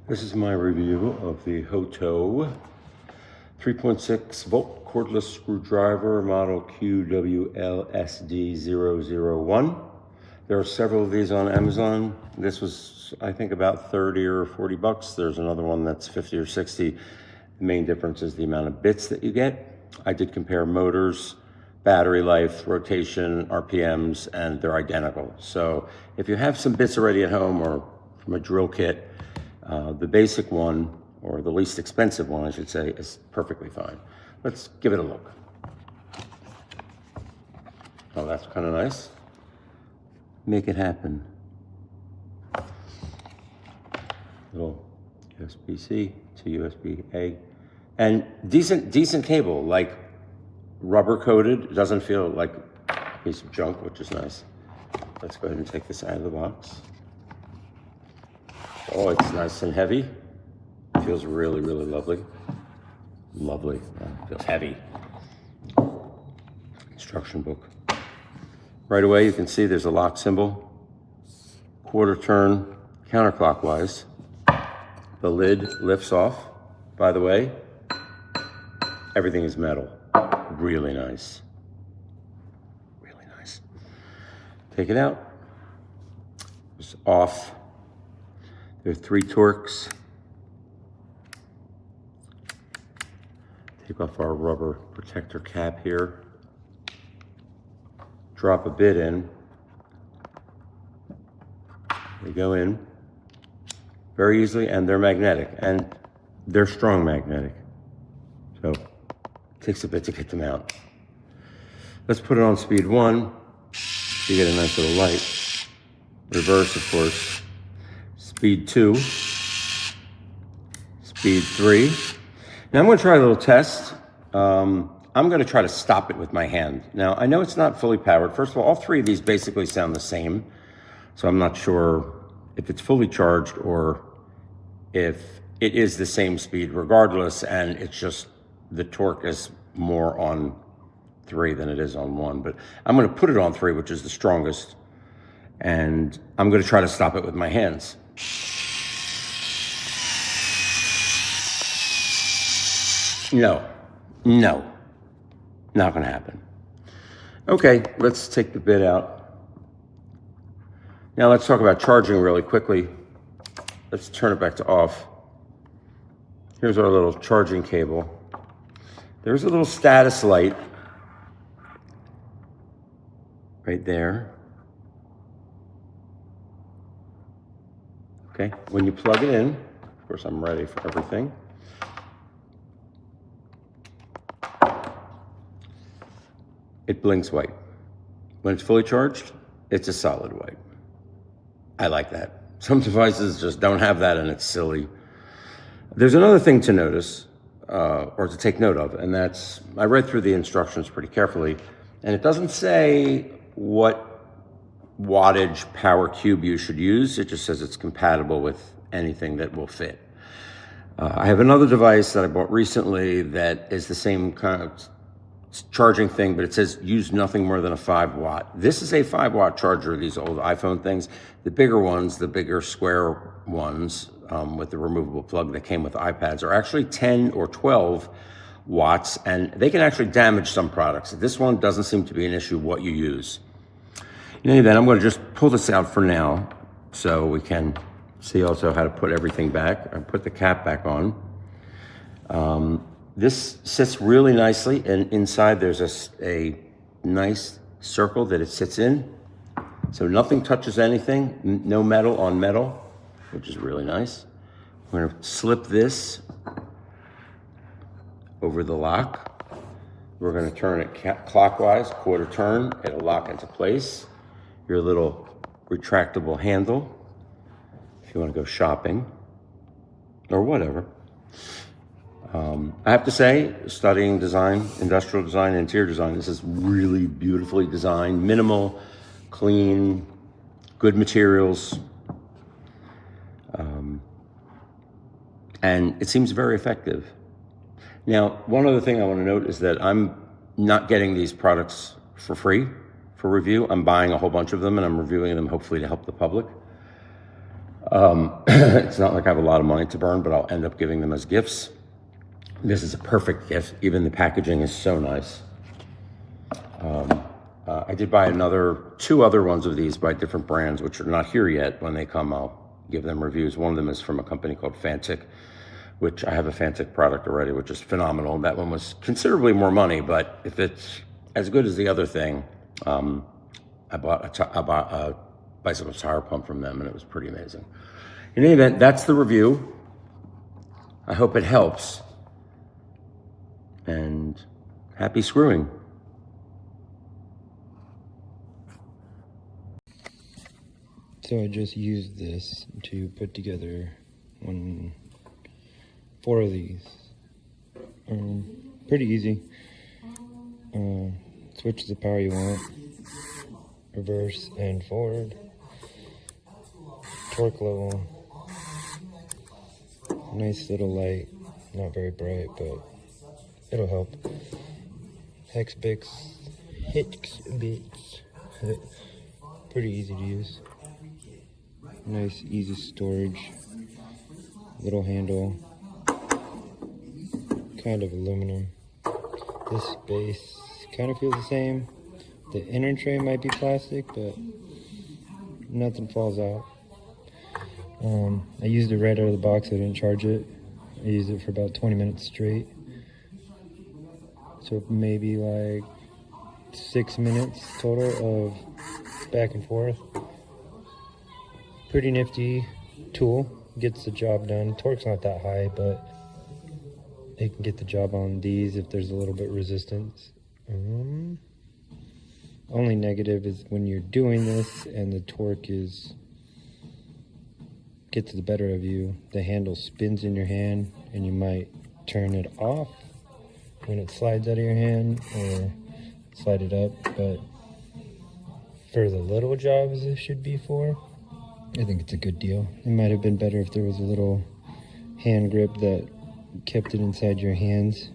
This is my review of the HOTO 3.6 volt cordless screwdriver model QWLSD001. There are several of these on Amazon. This was, I think, about 30 or 40 bucks. There's another one that's 50 or 60. The main difference is the amount of bits that you get. I did compare motors, battery life, rotation, RPMs, and they're identical. So if you have some bits already at home or from a drill kit, the basic one, or the least expensive one, I should say, is perfectly fine. Let's give it a look. Oh, that's kind of nice. Make it happen. Little USB-C to USB-A. And decent cable, like rubber coated. It doesn't feel like a piece of junk, which is nice. Let's go ahead and take this out of the box. Oh, it's nice and heavy. It feels really, really lovely. Lovely. It feels heavy. Instruction book. Right away, you can see there's a lock symbol. Quarter turn counterclockwise. The lid lifts off. By the way, everything is metal. Really nice. Really nice. Take it out. It's off. There are 3 torques. Take off our rubber protector cap here. Drop a bit in. They go in very easily, and they're magnetic, and they're strong magnetic. So it takes a bit to get them out. Let's put it on speed 1. You get a nice little light. Reverse, of course. Speed 2. Speed 3. Now I'm going to try a little test. I'm going to try to stop it with my hand. Now, I know it's not fully powered. First of all 3 of these basically sound the same. So I'm not sure if it's fully charged or if it is the same speed regardless, and it's just the torque is more on 3 than it is on 1. But I'm going to put it on 3, which is the strongest, and I'm going to try to stop it with my hands. No, not gonna happen. Okay, let's take the bit out. Now let's talk about charging really quickly. Let's turn it back to off. Here's our little charging cable. There's a little status light right there. Okay, when you plug it in, of course I'm ready for everything. It blinks white. When it's fully charged, it's a solid white. I like that. Some devices just don't have that, and it's silly. There's another thing to notice, or to take note of, and that's, I read through the instructions pretty carefully, and it doesn't say what wattage power cube you should use. It just says it's compatible with anything that will fit. I have another device that I bought recently that is the same kind of charging thing, but it says use nothing more than a 5 watt. This is a 5 watt charger, these old iPhone things. The bigger ones, the bigger square ones with the removable plug that came with iPads are actually 10 or 12 watts, and they can actually damage some products. This one doesn't seem to be an issue what you use. In any event, I'm going to just pull this out for now so we can see also how to put everything back. I put the cap back on. This sits really nicely, and inside there's a nice circle that it sits in. So nothing touches anything, no metal on metal, which is really nice. We're gonna slip this over the lock. We're gonna turn it clockwise, quarter turn, it'll lock into place. Your little retractable handle, if you wanna go shopping, or whatever. I have to say, studying design, industrial design, interior design, this is really beautifully designed, minimal, clean, good materials. And it seems very effective. Now, one other thing I want to note is that I'm not getting these products for free for review. I'm buying a whole bunch of them, and I'm reviewing them hopefully to help the public. It's not like I have a lot of money to burn, but I'll end up giving them as gifts. This is a perfect gift. Even the packaging is so nice. I did buy two other ones of these by different brands, which are not here yet. When they come, I'll give them reviews. One of them is from a company called Fantic, which I have a Fantic product already, which is phenomenal. That one was considerably more money, but if it's as good as the other thing, I bought a bicycle tire pump from them, and it was pretty amazing. In any event, that's the review. I hope it helps, and happy screwing. So I just used this to put together 4 of these. Pretty easy. Switch the power you want. Reverse and forward. Torque level. Nice little light. Not very bright, but it'll help. Hex bits. Pretty easy to use. Nice, easy storage. Little handle. Kind of aluminum. This base kind of feels the same. The inner tray might be plastic, but nothing falls out. I used it right out of the box. I didn't charge it. I used it for about 20 minutes straight. So maybe like 6 minutes total of back and forth. Pretty nifty tool. Gets the job done. Torque's not that high, but it can get the job on these if there's a little bit of resistance. Only negative is when you're doing this and the torque gets the better of you, the handle spins in your hand and you might turn it off when it slides out of your hand or slide it up. But for the little jobs this should be for, I think it's a good deal. It might have been better if there was a little hand grip that kept it inside your hands.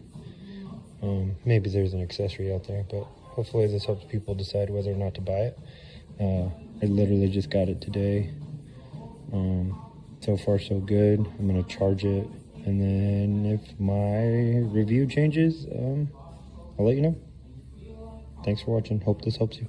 Maybe there's an accessory out there, but hopefully this helps people decide whether or not to buy it. I literally just got it today. So far so good. I'm gonna charge it, and then if my review changes, I'll let you know. Thanks for watching. Hope this helps you.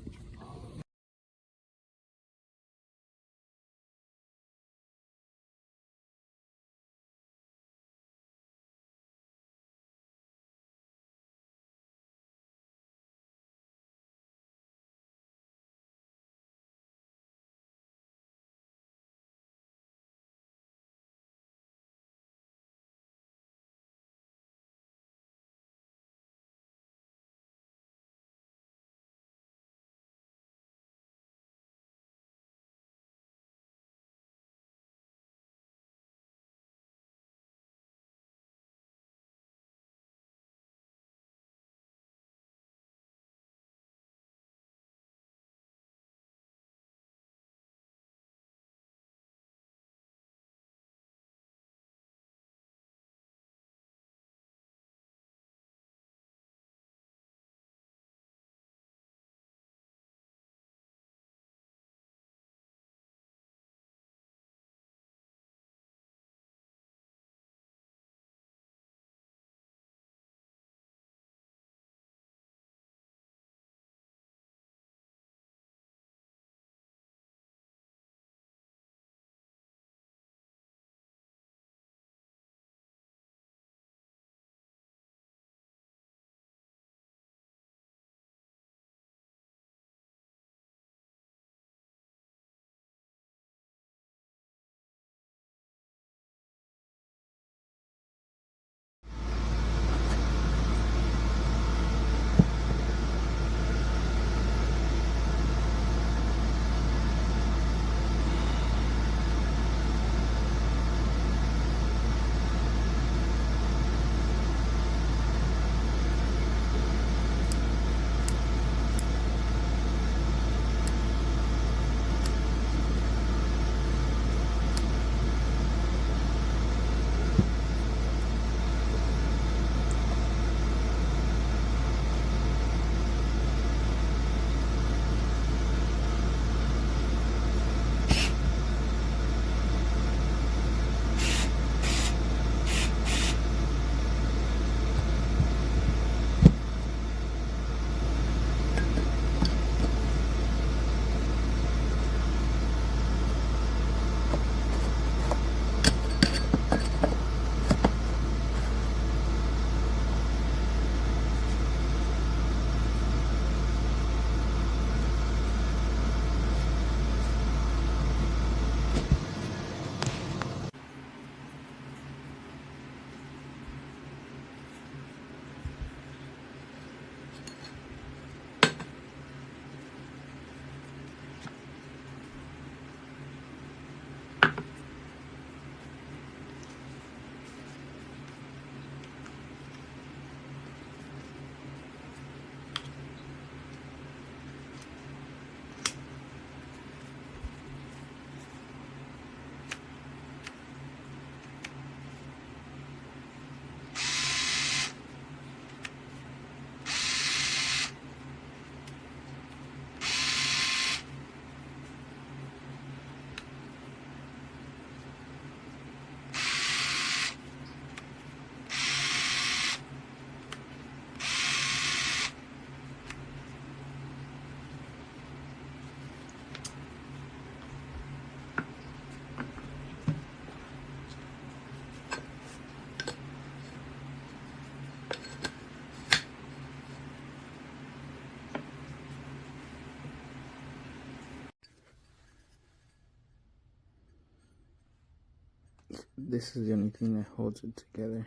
this is the only thing that holds it together.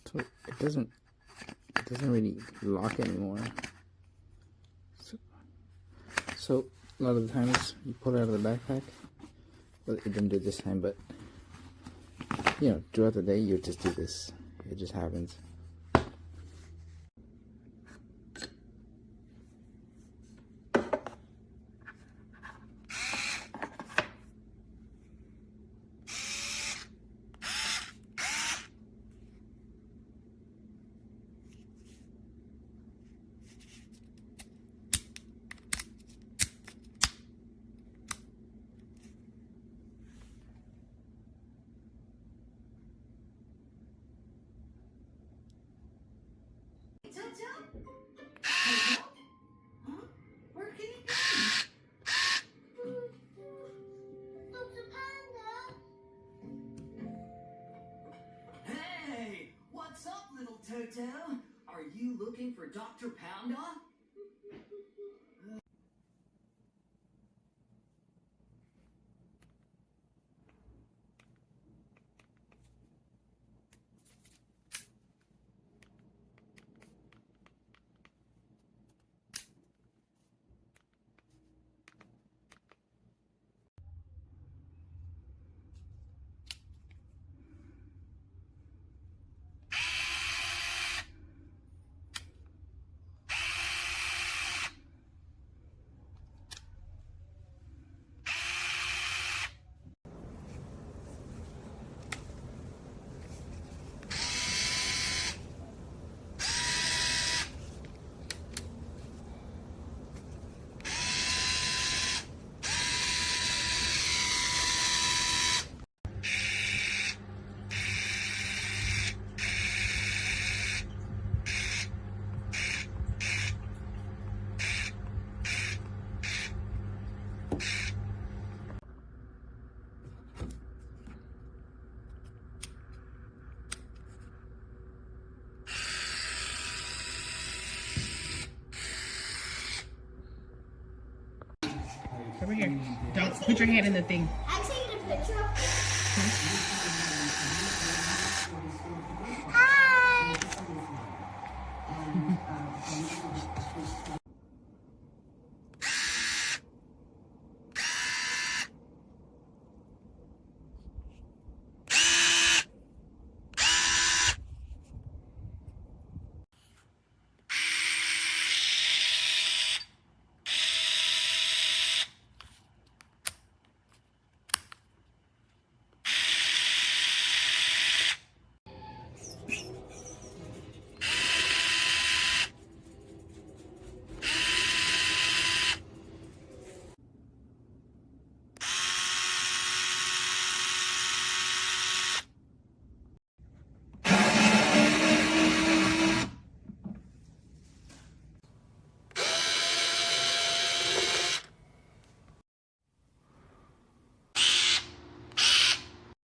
So it doesn't really lock anymore. So a lot of the times you pull it out of the backpack. Well, it didn't do it this time, but you know, throughout the day you just do this. It just happens. Hey, what's up, little Toto? Are you looking for Dr. Panda? Over here. Don't put your hand in the thing. I'm taking a picture of this.